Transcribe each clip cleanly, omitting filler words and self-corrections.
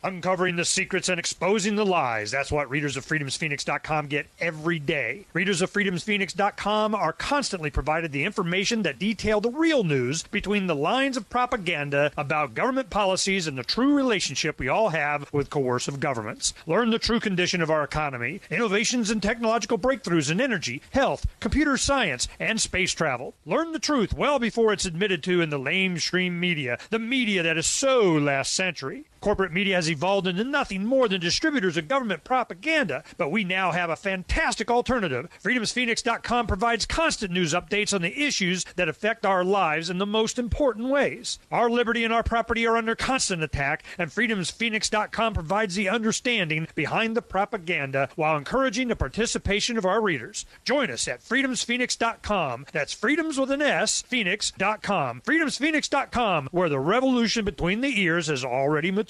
Uncovering the secrets and exposing the lies. That's what readers of freedomsphoenix.com get every day. Readers of freedomsphoenix.com are constantly provided the information that detail the real news between the lines of propaganda about government policies and the true relationship we all have with coercive governments. Learn the true condition of our economy, innovations and technological breakthroughs in energy, health, computer science, and space travel. Learn the truth well before it's admitted to in the lamestream media, the media that is so last century. Corporate media has evolved into nothing more than distributors of government propaganda, but we now have a fantastic alternative. FreedomsPhoenix.com provides constant news updates on the issues that affect our lives in the most important ways. Our liberty and our property are under constant attack, and FreedomsPhoenix.com provides the understanding behind the propaganda while encouraging the participation of our readers. Join us at FreedomsPhoenix.com. That's freedoms with an S, Phoenix.com. FreedomsPhoenix.com, where the revolution between the ears has already matured.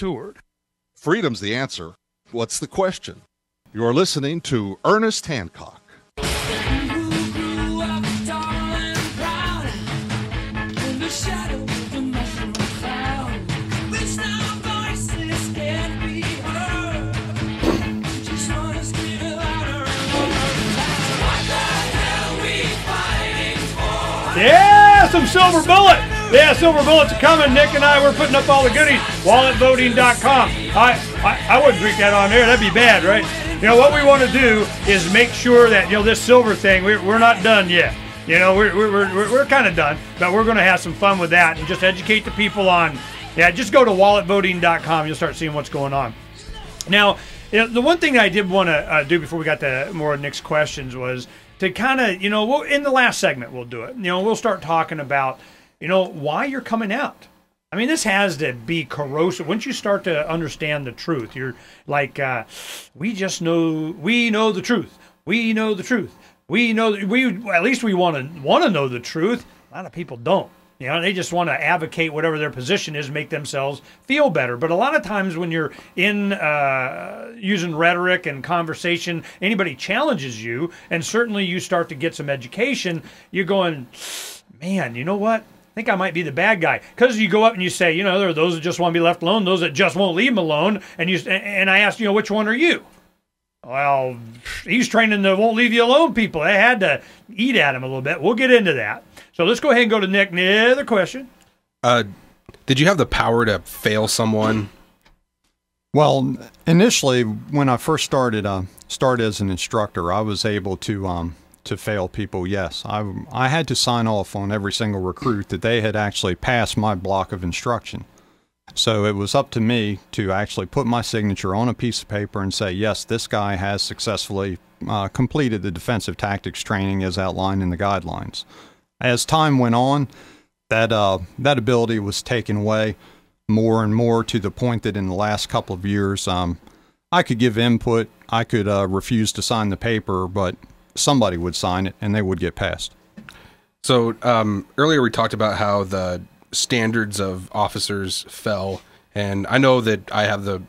Freedom's the answer. What's the question? You're listening to Ernest Hancock. Yeah, some silver bullet. Yeah, silver bullets are coming. Nick and I, we're putting up all the goodies. WalletVoting.com. I wouldn't drink that on there. That'd be bad, right? You know, what we want to do is make sure that, this silver thing, we're not done yet. We're kind of done, but we're going to have some fun with that and just educate the people on, just go to WalletVoting.com. You'll start seeing what's going on. Now, the one thing I did want to do before we got to more of Nick's questions was to kind of, in the last segment we'll do it. We'll start talking about, why you're coming out. I mean, this has to be corrosive. Once you start to understand the truth, you're like, we know the truth. We know the truth. At least we want to know the truth. A lot of people don't. They just want to advocate whatever their position is, make themselves feel better. But a lot of times when you're in using rhetoric and conversation, anybody challenges you, and certainly you start to get some education, you're going, man, you know what? I think I might be the bad guy. Because you go up and you say, there are those that just want to be left alone, those that just won't leave them alone. And I asked, which one are you? Well, he's training the won't leave you alone people. They had to eat at him a little bit. We'll get into that. So let's go ahead and go to Nick. Another question. Did you have the power to fail someone? Well, initially, when I first started as an instructor, I was able to fail people. Yes, I had to sign off on every single recruit that they had actually passed my block of instruction. So it was up to me to actually put my signature on a piece of paper and say, yes, this guy has successfully completed the defensive tactics training as outlined in the guidelines. As time went on, that ability was taken away more and more to the point that in the last couple of years, I could give input, I could refuse to sign the paper, but somebody would sign it and they would get passed. So earlier we talked about how the standards of officers fell, and I know that I have the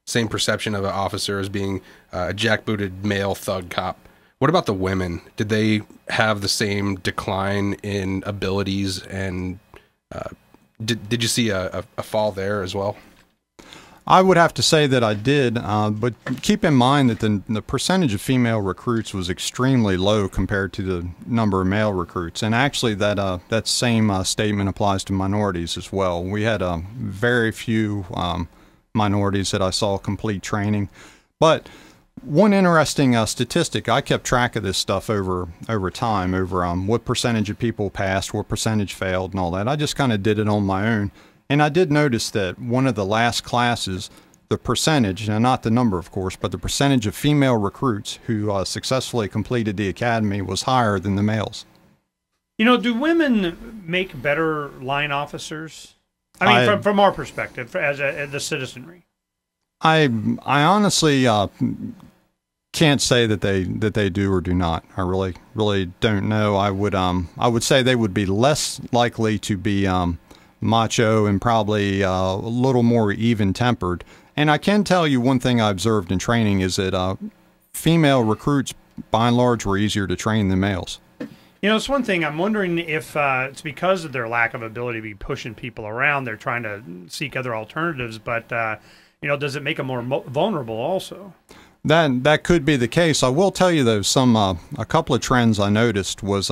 same perception of an officer as being a jackbooted male thug cop. What about the women? Did they have the same decline in abilities, and did you see a fall there as well? I would have to say that I did, but keep in mind that the percentage of female recruits was extremely low compared to the number of male recruits. And actually that same statement applies to minorities as well. We had very few minorities that I saw complete training. But one interesting statistic, I kept track of this stuff over time, over what percentage of people passed, what percentage failed and all that. I just kind of did it on my own. And I did notice that one of the last classes, the percentage, and not the number of course, but the percentage of female recruits who successfully completed the academy was higher than the males. Do women make better line officers? I mean, from our perspective, as the citizenry. I honestly can't say that they do or do not. I really don't know. I would say they would be less likely to be macho and probably a little more even-tempered. And I can tell you one thing I observed in training is that female recruits, by and large, were easier to train than males. It's one thing. I'm wondering if it's because of their lack of ability to be pushing people around. They're trying to seek other alternatives. But, does it make them more vulnerable also? That could be the case. I will tell you, though, a couple of trends I noticed was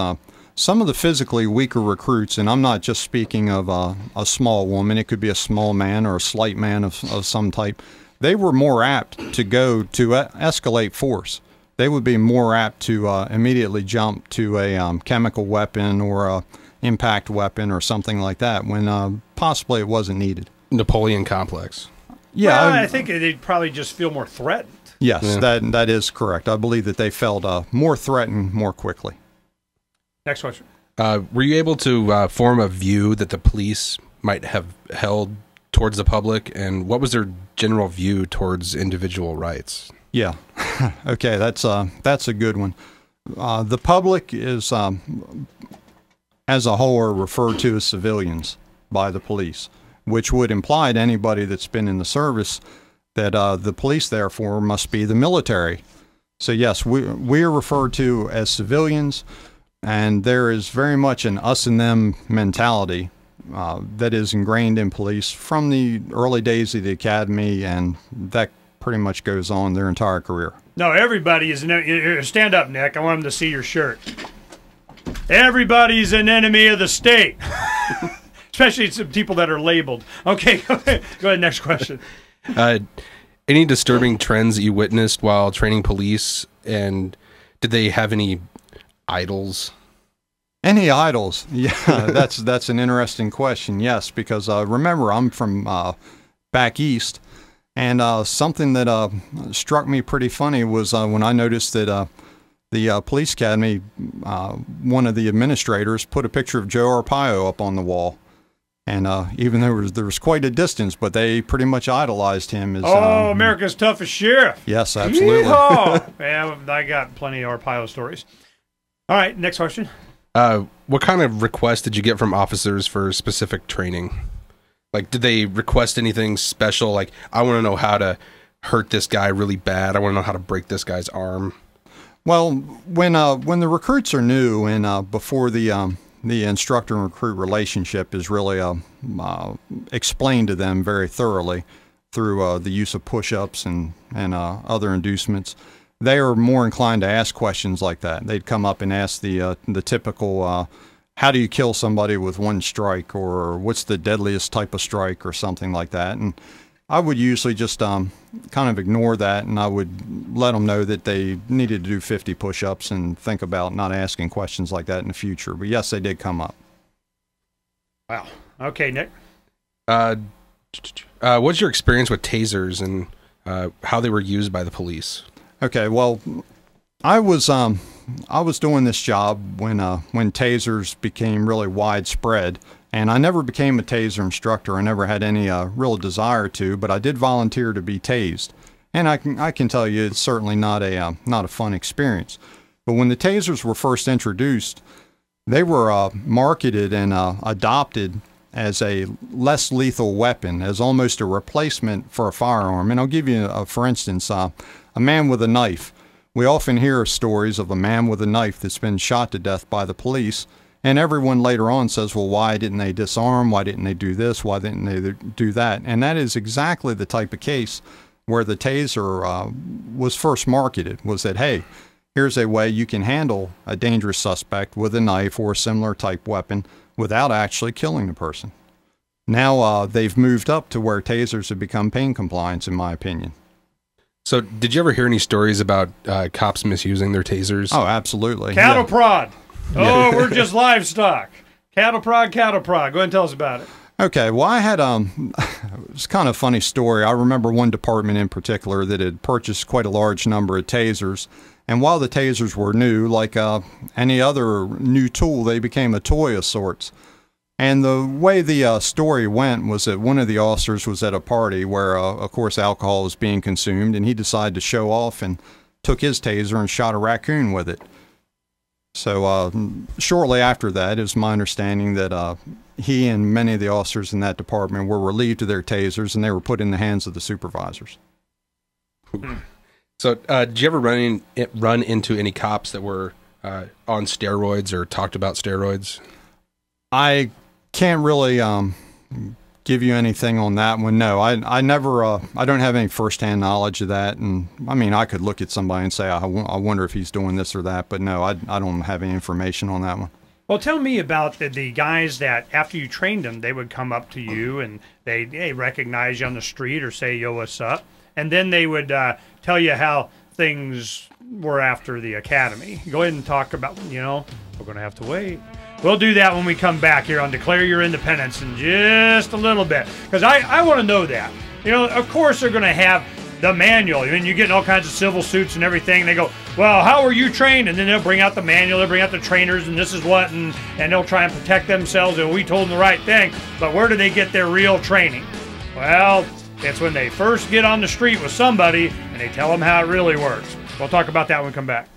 some of the physically weaker recruits, and I'm not just speaking of a small woman. It could be a small man or a slight man of some type. They were more apt to go to escalate force. They would be more apt to immediately jump to a chemical weapon or a impact weapon or something like that when possibly it wasn't needed. Napoleon complex. Yeah, well, I think they'd probably just feel more threatened. Yes, yeah. That is correct. I believe that they felt more threatened more quickly. Next question. Were you able to form a view that the police might have held towards the public, and what was their general view towards individual rights? Yeah. Okay, that's a good one. The public is, as a whole, are referred to as civilians by the police, which would imply to anybody that's been in the service that the police, therefore, must be the military. So yes, we are referred to as civilians, and there is very much an us and them mentality that is ingrained in police from the early days of the academy, and that pretty much goes on their entire career. No, everybody is stand up, Nick. I want them to see your shirt. Everybody's an enemy of the state. Especially some people that are labeled. Okay, go ahead. Next question. Any disturbing trends that you witnessed while training police, and did they have any idols? Any idols? Yeah, that's an interesting question. Yes, because remember, I'm from back east, and something that struck me pretty funny was when I noticed that the police academy, one of the administrators put a picture of Joe Arpaio up on the wall. And even though there was quite a distance, but they pretty much idolized him as America's toughest sheriff. Yes, absolutely. Yeah, I got plenty of Arpaio stories. All right, next question. What kind of requests did you get from officers for specific training? Like, did they request anything special? Like, I want to know how to hurt this guy really bad. I want to know how to break this guy's arm. Well, when the recruits are new and before the instructor and recruit relationship is really explained to them very thoroughly through the use of push-ups and other inducements, they are more inclined to ask questions like that. They'd come up and ask the typical, how do you kill somebody with one strike, or what's the deadliest type of strike, or something like that. And I would usually just kind of ignore that, and I would let them know that they needed to do 50 push-ups and think about not asking questions like that in the future. But yes, they did come up. Wow. Okay, Nick. What's your experience with tasers and how they were used by the police? Okay, well, I was doing this job when tasers became really widespread. And I never became a taser instructor. I never had any real desire to, but I did volunteer to be tased. And I can tell you, it's certainly not a fun experience. But when the tasers were first introduced, they were marketed and adopted as a less lethal weapon, as almost a replacement for a firearm. And I'll give you, for instance, a man with a knife. We often hear stories of a man with a knife that's been shot to death by the police. And everyone later on says, well, why didn't they disarm? Why didn't they do this? Why didn't they do that? And that is exactly the type of case where the taser was first marketed, was that, hey, here's a way you can handle a dangerous suspect with a knife or a similar type weapon without actually killing the person. Now they've moved up to where tasers have become pain compliance, in my opinion. So did you ever hear any stories about cops misusing their tasers? Oh, absolutely. Cattle prod. Oh, we're just livestock. Cattle prod, cattle prod. Go ahead and tell us about it. Okay, well, I had it's kind of a funny story. I remember one department in particular that had purchased quite a large number of tasers, and while the tasers were new, like any other new tool, they became a toy of sorts. And the way the story went was that one of the officers was at a party where, of course, alcohol was being consumed, and he decided to show off and took his taser and shot a raccoon with it. So shortly after that, it was my understanding that he and many of the officers in that department were relieved of their tasers, and they were put in the hands of the supervisors. So did you ever run into any cops that were on steroids or talked about steroids? I can't really give you anything on that one. No, I never, I don't have any firsthand knowledge of that. And I mean, I could look at somebody and say, I wonder if he's doing this or that, but no, I don't have any information on that one. Well, tell me about the guys that after you trained them, they would come up to you and they recognize you on the street or say, yo, what's up? And then they would tell you how things were after the academy. Go ahead and talk about, we're going to have to wait. We'll do that when we come back here on Declare Your Independence in just a little bit, because I want to know that. Of course they're going to have the manual. I mean, you're getting all kinds of civil suits and everything. They go, well, how were you trained? And then they'll bring out the manual, they'll bring out the trainers, and this is what, and they'll try and protect themselves, and we told them the right thing. But where do they get their real training? Well, it's when they first get on the street with somebody and they tell them how it really works. We'll talk about that when we come back.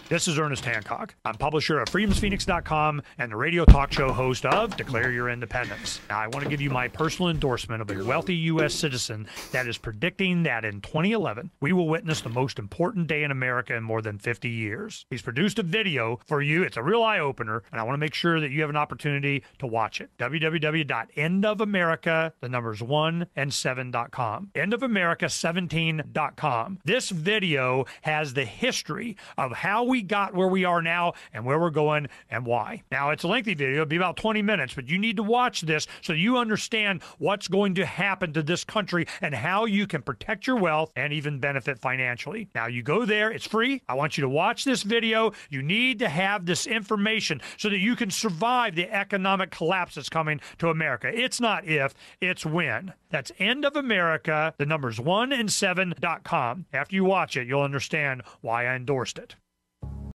This is Ernest Hancock. I'm publisher of freedomsphoenix.com and the radio talk show host of Declare Your Independence. Now, I want to give you my personal endorsement of a wealthy U.S. citizen that is predicting that in 2011, we will witness the most important day in America in more than 50 years. He's produced a video for you. It's a real eye-opener, and I want to make sure that you have an opportunity to watch it. www.endofamerica, the numbers 1 and 7.com. Endofamerica17.com. This video has the history of how we got where we are now and where we're going and why. Now, it's a lengthy video. It'll be about 20 minutes, but you need to watch this so you understand what's going to happen to this country and how you can protect your wealth and even benefit financially. Now, you go there. It's free. I want you to watch this video. You need to have this information so that you can survive the economic collapse that's coming to America. It's not if, it's when. That's End of America, the numbers 1 and 7.com. After you watch it, you'll understand why I endorsed it.